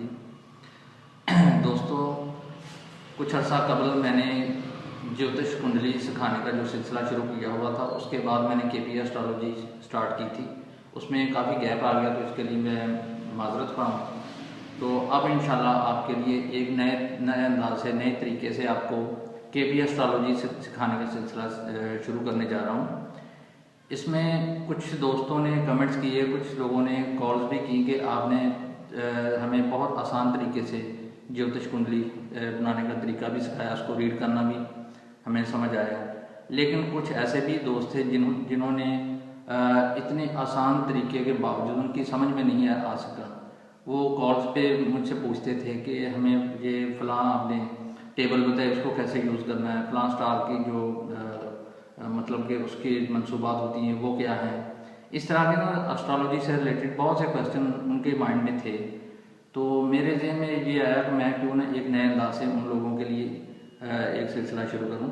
جی دوستوں، کچھ عرصہ قبل میں نے جیوتش کنڈلی سکھانے کا جو سلسلہ شروع کیا ہوا تھا، اس کے بعد میں نے KP ایسٹرالوجی سٹارٹ کی تھی. اس میں کافی گیپ آ گیا، تو اس کے لیے میں معذرت خواہ ہوں. تو اب انشاءاللہ آپ کے لیے ایک نئے انداز سے، نئے طریقے سے آپ کو KP ایسٹرالوجی سکھانے کا سلسلہ شروع کرنے جا رہا ہوں. اس میں کچھ دوستوں نے کمنٹس کیے، کچھ لوگوں نے کالز بھی کی کہ آپ نے ہمیں بہت آسان طریقے سے جیوتش کنڈلی بنانے کا طریقہ بھی سکھایا، اس کو ریڈ کرنا بھی ہمیں سمجھ آیا. لیکن کچھ ایسے بھی دوست تھے جنہوں نے اتنے آسان طریقے کے باوجود ان کی سمجھ میں نہیں آ سکا. وہ کالز پہ مجھ سے پوچھتے تھے کہ ہمیں یہ فلاں آپ نے ٹیبل بتایا، اس کو کیسے یوز کرنا ہے، فلاں اسٹار کی جو مطلب کہ اس کی منصوبات ہوتی ہیں وہ کیا ہیں. اس طرح کے اسٹرالوجی سے ریلیٹڈ بہت سے کویشچن ان کے مائنڈ میں تھے. تو میرے ذہن میں یہ آیا کہ میں کیوں نہ ایک نئے انداز سے ان لوگوں کے لیے ایک سلسلہ شروع کروں.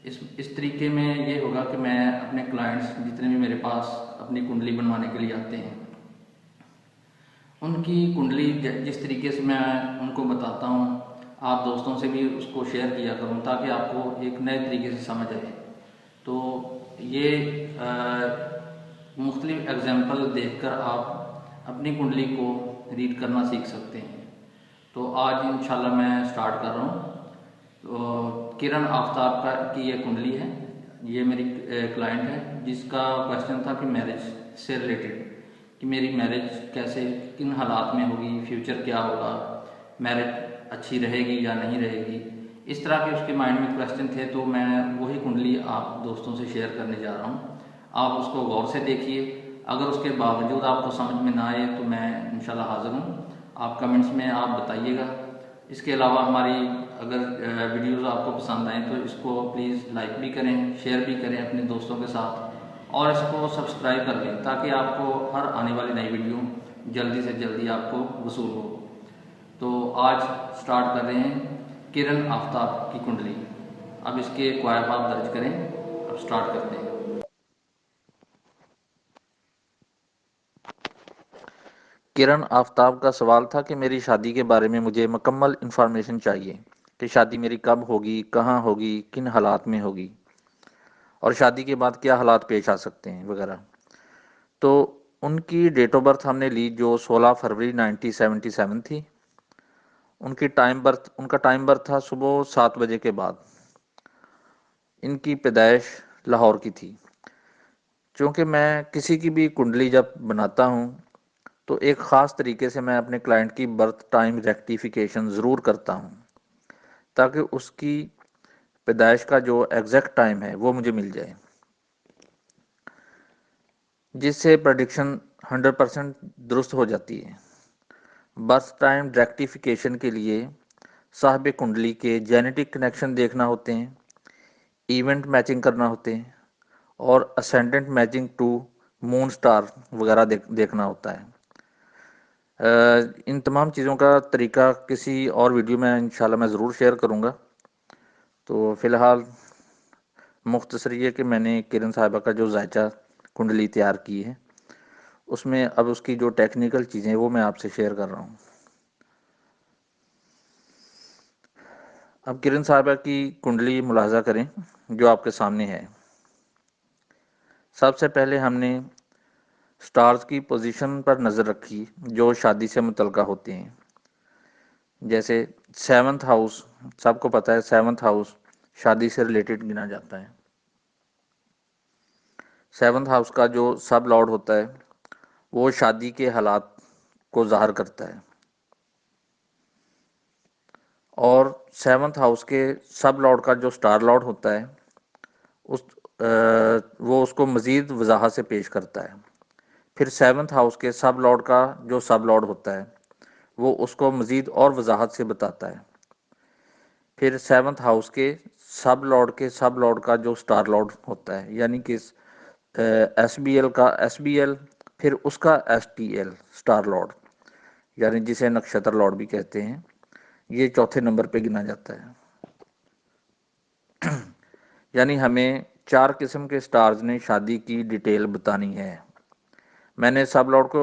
اس طریقے میں یہ ہوگا کہ میں اپنے کلائنٹس جتنے بھی میرے پاس اپنی کنڈلی بنوانے کے لیے آتے ہیں، ان کی کنڈلی جس طریقے سے میں ان کو بتاتا ہوں، آپ دوستوں سے بھی اس کو شیئر کیا کروں تاکہ آپ کو ایک نئے طریقے سے سمجھ آئے. تو یہ مختلف ایگزامپل دیکھ کر آپ اپنی کنڈلی کو ریڈ کرنا سیکھ سکتے ہیں. تو آج انشاءاللہ میں سٹارٹ کر رہا ہوں. تو کرن آفتاب کی یہ کنڈلی ہے. یہ میری کلائنٹ ہے جس کا کویشچن تھا کہ میرج سے ریلیٹڈ، کہ میری میرج کیسے، کن حالات میں ہوگی، فیوچر کیا ہوگا، میرج اچھی رہے گی یا نہیں رہے گی. اس طرح کے اس کے مائنڈ میں کویشچن تھے. تو میں وہی کنڈلی آپ دوستوں سے شیئر کرنے جا رہا ہوں. آپ اس کو غور سے دیکھیے. اگر اس کے باوجود آپ کو سمجھ میں نہ آئے تو میں انشاءاللہ حاضر ہوں. آپ کمنٹس میں آپ بتائیے گا. اس کے علاوہ ہماری اگر ویڈیوز آپ کو پسند آئیں تو اس کو پلیز لائک بھی کریں، شیئر بھی کریں اپنے دوستوں کے ساتھ، اور اس کو سبسکرائب کر لیں تاکہ آپ کو ہر آنے والی نئی ویڈیو جلدی سے جلدی آپ کو وصول ہو. تو آج سٹارٹ کر رہے ہیں کرن آفتاب کی کنڈلی. اب اس کے قواعد آپ درج کریں. اب سٹارٹ کرتے ہیں. کرن آفتاب کا سوال تھا کہ میری شادی کے بارے میں مجھے مکمل انفارمیشن چاہیے، کہ شادی میری کب ہوگی، کہاں ہوگی، کن حالات میں ہوگی، اور شادی کے بعد کیا حالات پیش آ سکتے ہیں وغیرہ. تو ان کی ڈیٹ آف برتھ ہم نے لی جو 16 فروری 1977 تھی. ان کا ٹائم برتھ تھا صبح 7 بجے کے بعد. ان کی پیدائش لاہور کی تھی. چونکہ میں کسی کی بھی کنڈلی جب بناتا ہوں تو ایک خاص طریقے سے میں اپنے کلائنٹ کی برتھ ٹائم ریکٹیفیکیشن ضرور کرتا ہوں تاکہ اس کی پیدائش کا جو ایگزیکٹ ٹائم ہے وہ مجھے مل جائے، جس سے پریڈکشن 100% درست ہو جاتی ہے. برتھ ٹائم ریکٹیفیکیشن کے لیے صاحب کنڈلی کے جینیٹک کنیکشن دیکھنا ہوتے ہیں، ایونٹ میچنگ کرنا ہوتے ہیں، اور اسینڈنٹ میچنگ ٹو مون سٹار وغیرہ دیکھنا ہوتا ہے. ان تمام چیزوں کا طریقہ کسی اور ویڈیو میں انشاءاللہ میں ضرور شیئر کروں گا. تو فی الحال مختصر یہ کہ میں نے کرن صاحبہ کا جو ذائچہ کنڈلی تیار کی ہے، اس میں اب اس کی جو ٹیکنیکل چیزیں وہ میں آپ سے شیئر کر رہا ہوں. اب کرن صاحبہ کی کنڈلی ملاحظہ کریں جو آپ کے سامنے ہے. سب سے پہلے ہم نے سٹارز کی پوزیشن پر نظر رکھی جو شادی سے متعلقہ ہوتے ہیں. جیسے 7th ہاؤس، سب کو پتہ ہے 7th ہاؤس شادی سے ریلیٹڈ گنا جاتا ہے. 7th ہاؤس کا جو سب لارڈ ہوتا ہے وہ شادی کے حالات کو ظاہر کرتا ہے، اور 7th ہاؤس کے سب لارڈ کا جو سٹار لارڈ ہوتا ہے اس وہ اس کو مزید وضاحت سے پیش کرتا ہے. پھر 7th ہاؤس کے سب لارڈ کا جو سب لارڈ ہوتا ہے وہ اس کو مزید اور وضاحت سے بتاتا ہے. پھر 7th ہاؤس کے سب لارڈ کا جو سٹار لارڈ ہوتا ہے، یعنی کہ ایس بی ایل کا ایس بی ایل، پھر اس کا S T L star lord, یعنی جسے نکشتر لارڈ بھی کہتے ہیں، یہ چوتھے نمبر پہ گنا جاتا ہے. یعنی ہمیں 4 قسم کے سٹارز نے شادی کی ڈیٹیل بتانی ہے. میں نے سب لارڈ کو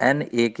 NA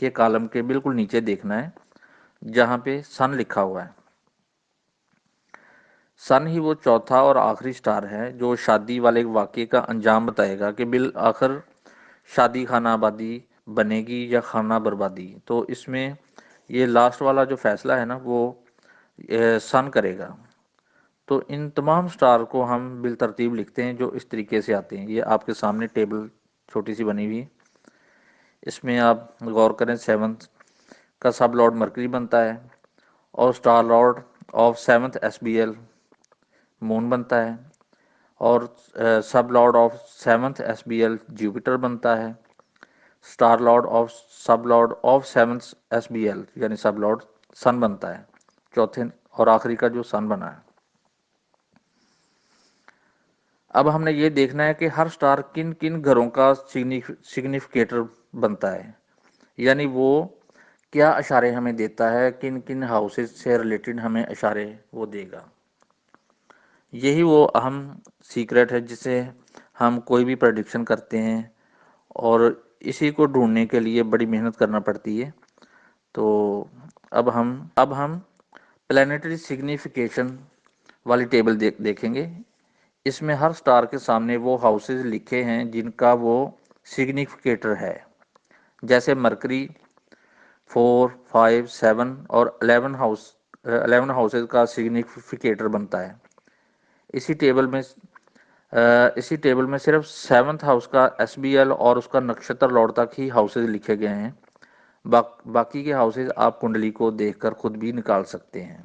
کے کالم کے بالکل نیچے دیکھنا ہے جہاں پہ سن لکھا ہوا ہے۔ سن ہی وہ چوتھا اور آخری سٹار ہے جو شادی والے واقعے کا انجام بتائے گا کہ بالآخر شادی خانہ آبادی بنے گی یا خانہ بربادی۔ تو اس میں یہ لاسٹ والا جو فیصلہ ہے نا وہ سن کرے گا۔ تو ان تمام سٹار کو ہم بالترتیب لکھتے ہیں جو اس طریقے سے آتے ہیں۔ یہ آپ کے سامنے ٹیبل چھوٹی سی بنی ہوئی ہے، اس میں آپ غور کریں۔ سیونتھ کا سب لارڈ مرکری بنتا ہے اور star lord of seventh S B L moon بنتا ہے، اور sub lord of seventh S B L Jupiter بنتا ہے۔ Star lord of sub lord of seventh S B L یعنی سب لارڈ سن بنتا ہے، چوتھے اور آخری کا جو سن بنا ہے۔ اب ہم نے یہ دیکھنا ہے کہ ہر سٹار کن کن گھروں کا سگنیفیکیٹر بنتا ہے، یعنی وہ کیا اشارے ہمیں دیتا ہے، کن کن ہاؤسز سے ریلیٹڈ ہمیں اشارے وہ دے گا۔ یہی وہ اہم سیکرٹ ہے جسے ہم کوئی بھی پریڈکشن کرتے ہیں، اور اسی کو ڈھونڈنے کے لیے بڑی محنت کرنا پڑتی ہے۔ تو اب ہم پلانیٹری سگنیفیکیشن والی ٹیبل دیکھیں گے۔ اس میں ہر سٹار کے سامنے وہ ہاؤسز لکھے ہیں جن کا وہ سگنیفیکیٹر ہے، جیسے مرکری 4، 5، 7 اور 11 ہاؤسز کا سگنیفیکیٹر بنتا ہے۔ اسی ٹیبل میں صرف سیونتھ ہاؤس کا ایس بی ایل اور اس کا نکشتر لارڈ تک ہی ہاؤسز لکھے گئے ہیں، باقی کے ہاؤسز آپ کنڈلی کو دیکھ کر خود بھی نکال سکتے ہیں۔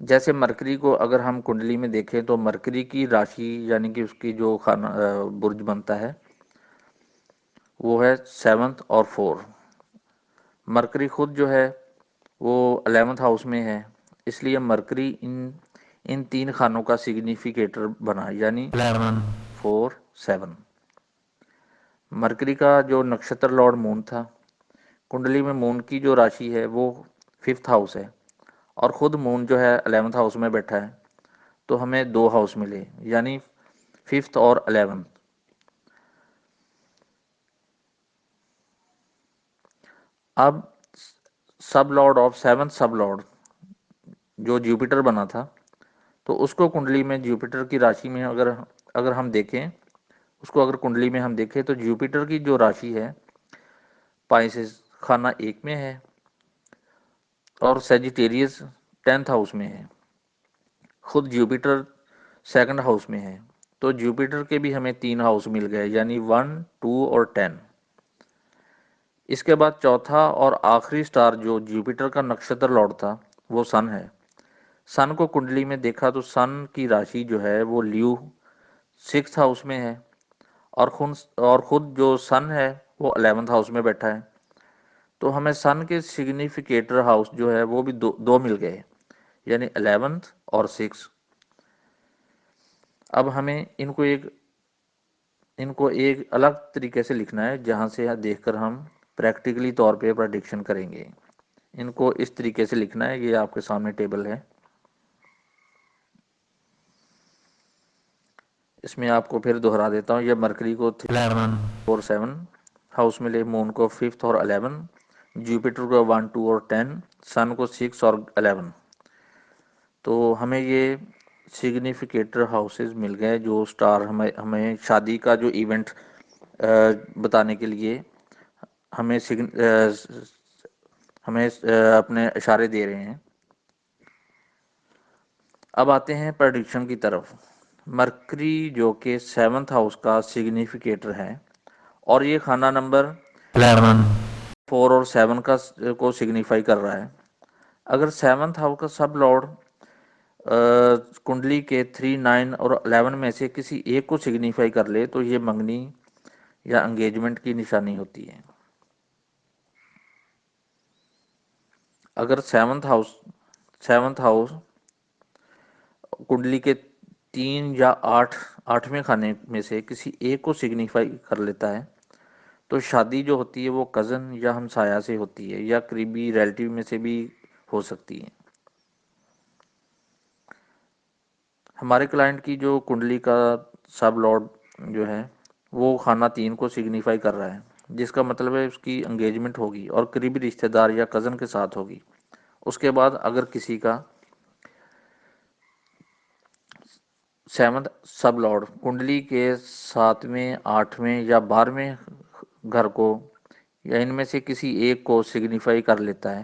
جیسے مرکری کو اگر ہم کنڈلی میں دیکھیں تو مرکری کی راشی یعنی کہ اس کی جو خانہ برج بنتا ہے وہ ہے 7 اور 4۔ مرکری خود جو ہے وہ 11 ہاؤس میں ہے، اس لیے مرکری ان تین خانوں کا سگنیفیکیٹر بنا، یعنی 11، 4، 7۔ مرکری کا جو نکشتر لارڈ مون تھا، کنڈلی میں مون کی جو راشی ہے وہ 5th ہاؤس ہے، اور خود مون جو ہے 11th ہاؤس میں بیٹھا ہے، تو ہمیں 2 ہاؤس ملے، یعنی 5th اور 11۔ اب sub lord of 7th sub lord جو جوپیٹر بنا تھا، تو اس کو کنڈلی میں جوپیٹر کی راشی میں اگر ہم دیکھیں، اس کو اگر کنڈلی میں ہم دیکھیں تو جوپیٹر کی جو راشی ہے پائسز خانہ 1 میں ہے، اور سیجیٹیریس 10th ہاؤس میں ہے، خود جوپیٹر 2nd ہاؤس میں ہے۔ تو جوپیٹر کے بھی ہمیں 3 ہاؤس مل گئے، یعنی 1، 2 اور 10۔ اس کے بعد چوتھا اور آخری سٹار جو جوپیٹر کا نکشتر لارڈ تھا وہ سن ہے۔ سن کو کنڈلی میں دیکھا تو سن کی راشی جو ہے وہ لیو 6th ہاؤس میں ہے، اور خود جو سن ہے وہ 11th ہاؤس میں بیٹھا ہے۔ تو ہمیں سن کے سگنیفیکیٹر ہاؤس جو ہے وہ بھی دو مل گئے، یعنی 11th اور 6۔ اب ہمیں ان کو ایک الگ طریقے سے لکھنا ہے جہاں سے دیکھ کر ہم پریکٹیکلی طور پہ پریڈکشن کریں گے۔ ان کو اس طریقے سے لکھنا ہے، یہ آپ کے سامنے ٹیبل ہے۔ اس میں آپ کو پھر دہرا دیتا ہوں، یہ مرکری کو 11 اور 7 ہاؤس ملے، مون کو 5th اور 11، جوپیٹر کو 1، 2 اور 10، سن کو 6 اور 11۔ تو ہمیں یہ سگنیفیکیٹر ہاؤسز مل گئے جو سٹار ہمیں شادی کا جو ایونٹ بتانے کے لیے ہمیں اپنے اشارے دے رہے ہیں۔ اب آتے ہیں پریڈکشن کی طرف۔ مرکری جو کہ 7th ہاؤس کا سگنیفیکیٹر ہے، اور یہ خانہ نمبر 11، 4 اور 7 کو سگنیفائی کر رہا ہے۔ اگر 7th ہاؤس کا سب لارڈ کنڈلی کے 3، 9 اور 11 میں سے کسی ایک کو سگنیفائی کر لے تو یہ منگنی یا انگیجمنٹ کی نشانی ہوتی ہے۔ اگر 7th ہاؤس کنڈلی کے 3 یا 8ویں خانے میں سے کسی ایک کو سگنیفائی کر لیتا ہے تو شادی جو ہوتی ہے وہ کزن یا ہمسایہ سے ہوتی ہے، یا قریبی ریلیٹیو میں سے بھی ہو سکتی ہے۔ ہمارے کلائنٹ کی جو کنڈلی کا سب لارڈ جو ہے وہ خانہ 3 کو سگنیفائی کر رہا ہے، جس کا مطلب ہے اس کی انگیجمنٹ ہوگی اور قریبی رشتہ دار یا کزن کے ساتھ ہوگی۔ اس کے بعد اگر کسی کا سیونتھ سب لارڈ کنڈلی کے 7ویں 8ویں یا 12ویں گھر کو یا ان میں سے کسی ایک کو سگنیفائی کر لیتا ہے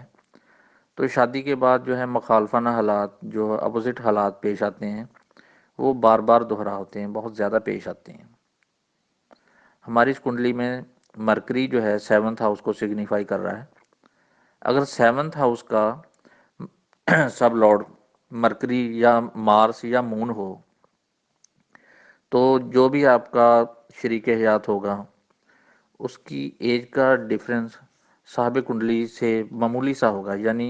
تو شادی کے بعد جو ہے مخالفانہ حالات، جو اپوزٹ حالات پیش آتے ہیں، وہ بار بار دہرا ہوتے ہیں، بہت زیادہ پیش آتے ہیں۔ ہماری اس کنڈلی میں مرکری جو ہے 7th ہاؤس کو سگنیفائی کر رہا ہے۔ اگر 7th ہاؤس کا سب لارڈ مرکری یا مارس یا مون ہو تو جو بھی آپ کا شریک حیات ہوگا اس کی ایج کا ڈفرینس صاحب کنڈلی سے معمولی سا ہوگا، یعنی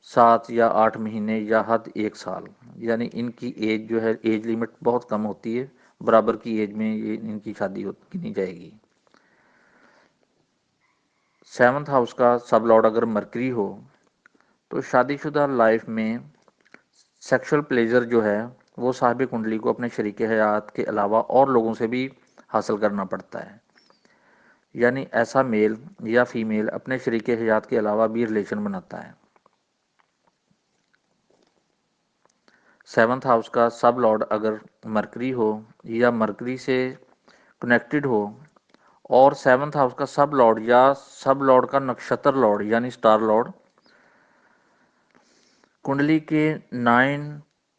7 یا 8 مہینے یا حد 1 سال، یعنی ان کی ایج جو ہے ایج لمٹ بہت کم ہوتی ہے، برابر کی ایج میں یہ ان کی شادی گنی جائے گی۔ 7th ہاؤس کا سب لارڈ اگر مرکری ہو تو شادی شدہ لائف میں سیکشل پلیزر جو ہے وہ صاحب کنڈلی کو اپنے شریک حیات کے علاوہ اور لوگوں سے بھی حاصل کرنا پڑتا ہے، یعنی ایسا میل یا فیمیل اپنے شریک حیات کے علاوہ بھی ریلیشن بناتا ہے۔ 7th ہاؤس کا سب لارڈ اگر مرکری ہو یا مرکری سے کنیکٹڈ ہو اور 7th ہاؤس کا سب لارڈ یا سب لارڈ کا نکشتر لارڈ یعنی سٹار لارڈ کنڈلی کے 9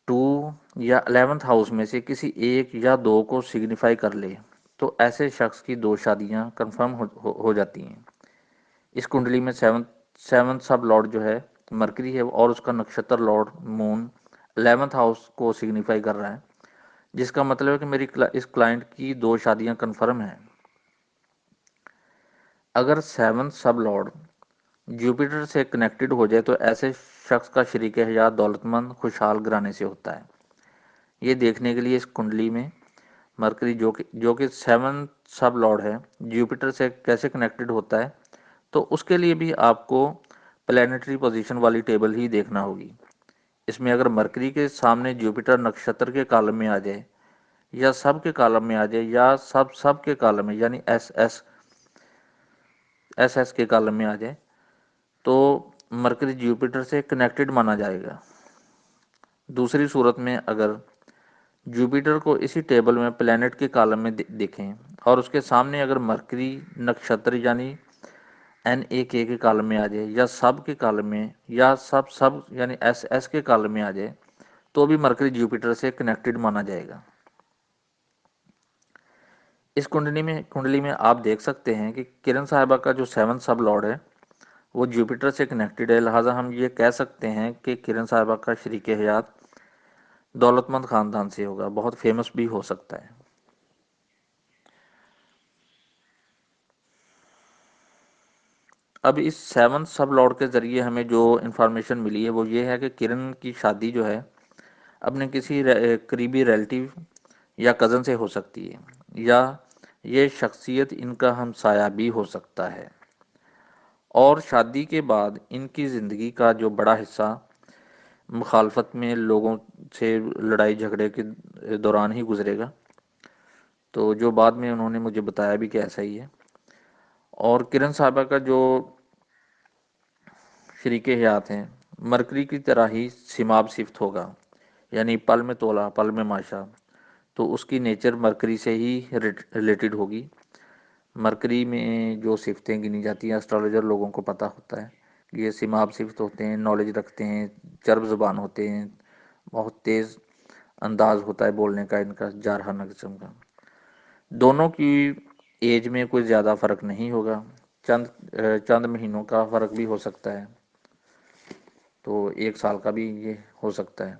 2 یا 11th ہاؤس میں سے کسی ایک یا دو کو سگنیفائی کر لے تو ایسے شخص کی 2 شادیاں کنفرم ہو جاتی ہیں۔ اس کنڈلی میں 7th سب لارڈ جو ہے مرکری ہے اور اس کا نکشتر لارڈ مون 11th ہاؤس کو سگنیفائی کر رہا ہے، جس کا مطلب ہے کہ میری اس کلائنٹ کی 2 شادیاں کنفرم ہیں۔ اگر 7th سب لارڈ جوپیٹر سے کنیکٹڈ ہو جائے تو ایسے شخص کا شریک حیات دولت مند خوشحال گھرانے سے ہوتا ہے۔ یہ دیکھنے کے لیے اس کنڈلی میں مرکری جو کہ 7th سب لارڈ ہے جوپیٹر سے کیسے کنیکٹڈ ہوتا ہے تو اس کے لیے بھی آپ کو پلانیٹری پوزیشن والی ٹیبل ہی دیکھنا ہوگی۔ اس میں اگر مرکری کے سامنے جوپیٹر نکشتر کے کالم میں آ جائے یا سب کے کالم میں آ جائے یا سب کے کالم میں یعنی ایس کے کالم میں آ جائے تو مرکری جوپیٹر سے کنیکٹڈ مانا جائے گا۔ دوسری صورت میں اگر جوپیٹر کو اسی ٹیبل میں پلانٹ کے کالم میں دیکھیں اور اس کے سامنے اگر مرکری نکشتر یعنی NAK کے کالم میں آ جائے یا سب کے کالم میں یا سب یعنی ایس کے کالم میں آ جائے تو بھی مرکری جوپیٹر سے کنیکٹڈ مانا جائے گا۔ اس کنڈلی میں آپ دیکھ سکتے ہیں کہ کرن صاحبہ کا جو 7th سب لارڈ ہے وہ جوپیٹر سے کنیکٹڈ ہے، لہٰذا ہم یہ کہہ سکتے ہیں کہ کرن صاحبہ کا شریک حیات دولت مند خاندان سے ہوگا، بہت فیمس بھی ہو سکتا ہے۔ اب اس 7th سب لارڈ کے ذریعے ہمیں جو انفارمیشن ملی ہے وہ یہ ہے کہ کرن کی شادی جو ہے اپنے کسی قریبی ریلیٹیو یا کزن سے ہو سکتی ہے، یا یہ شخصیت ان کا ہمسایہ بھی ہو سکتا ہے، اور شادی کے بعد ان کی زندگی کا جو بڑا حصہ مخالفت میں لوگوں سے لڑائی جھگڑے کے دوران ہی گزرے گا، تو جو بعد میں انہوں نے مجھے بتایا بھی کہ ایسا ہی ہے۔ اور کرن صاحبہ کا جو شریک حیات ہیں مرکری کی طرح ہی سماب صفت ہوگا، یعنی پل میں تولا پل میں ماشا، تو اس کی نیچر مرکری سے ہی ریلیٹڈ ہوگی۔ مرکری میں جو صفتیں گنی جاتی ہیں اسٹرالوجر لوگوں کو پتہ ہوتا ہے کہ یہ سماب صفت ہوتے ہیں، نالج رکھتے ہیں، چرب زبان ہوتے ہیں، بہت تیز انداز ہوتا ہے بولنے کا ان کا، جارحانہ قسم کا۔ دونوں کی ایج میں کوئی زیادہ فرق نہیں ہوگا، چند مہینوں کا فرق بھی ہو سکتا ہے، تو 1 سال کا بھی یہ ہو سکتا ہے،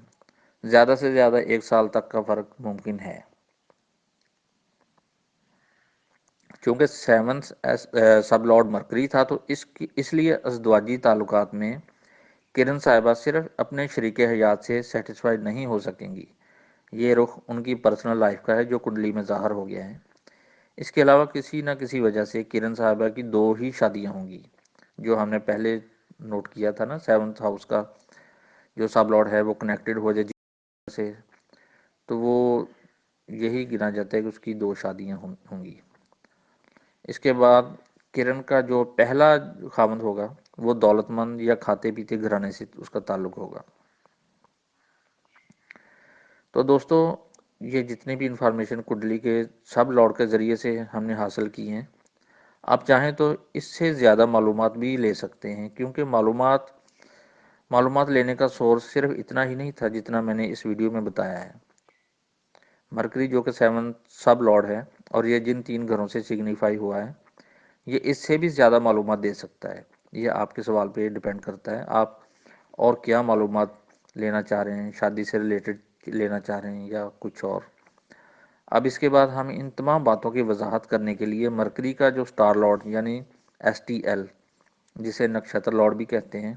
زیادہ سے زیادہ 1 سال تک کا فرق ممکن ہے۔ چونکہ 7th سب لارڈ مرکری تھا تو اس لیے ازدواجی تعلقات میں کرن صاحبہ صرف اپنے شریک حیات سے سیٹسفائیڈ نہیں ہو سکیں گی، یہ رخ ان کی پرسنل لائف کا ہے جو کنڈلی میں ظاہر ہو گیا ہے۔ اس کے علاوہ کسی نہ کسی وجہ سے کرن صاحبہ کی 2 ہی شادیاں ہوں گی، جو ہم نے پہلے نوٹ کیا تھا نا، 7th ہاؤس کا جو سب لارڈ ہے وہ کنیکٹڈ ہو جائے سے تو وہ یہی گنا جاتا ہے کہ اس کی 2 شادیاں ہوں گی۔ اس کے بعد کرن کا جو پہلا خاوند ہوگا وہ دولت مند یا کھاتے پیتے گھرانے سے اس کا تعلق ہوگا۔ تو دوستو یہ جتنے بھی انفارمیشن کنڈلی کے سب لارڈ کے ذریعے سے ہم نے حاصل کی ہیں، آپ چاہیں تو اس سے زیادہ معلومات بھی لے سکتے ہیں، کیونکہ معلومات لینے کا سورس صرف اتنا ہی نہیں تھا جتنا میں نے اس ویڈیو میں بتایا ہے۔ مرکری جو کہ 7 سب لارڈ ہے اور یہ جن 3 گھروں سے سگنیفائی ہوا ہے، یہ اس سے بھی زیادہ معلومات دے سکتا ہے۔ یہ آپ کے سوال پہ ڈیپینڈ کرتا ہے، آپ اور کیا معلومات لینا چاہ رہے ہیں، شادی سے ریلیٹڈ لینا چاہ رہے ہیں یا کچھ اور۔ اب اس کے بعد ہم ان تمام باتوں کی وضاحت کرنے کے لیے مرکری کا جو سٹار لارڈ یعنی STL، جسے نکشتر لارڈ بھی کہتے ہیں،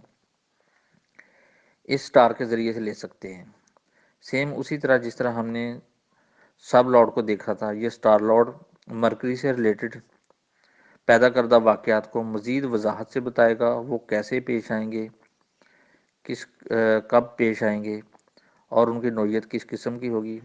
اس سٹار کے ذریعے سے لے سکتے ہیں۔ سیم اسی طرح جس طرح ہم نے سب لارڈ کو دیکھا تھا، یہ سٹار لارڈ مرکری سے ریلیٹڈ پیدا کردہ واقعات کو مزید وضاحت سے بتائے گا، وہ کیسے پیش آئیں گے، کب پیش آئیں گے اور ان کی نوعیت کس قسم کی ہوگی،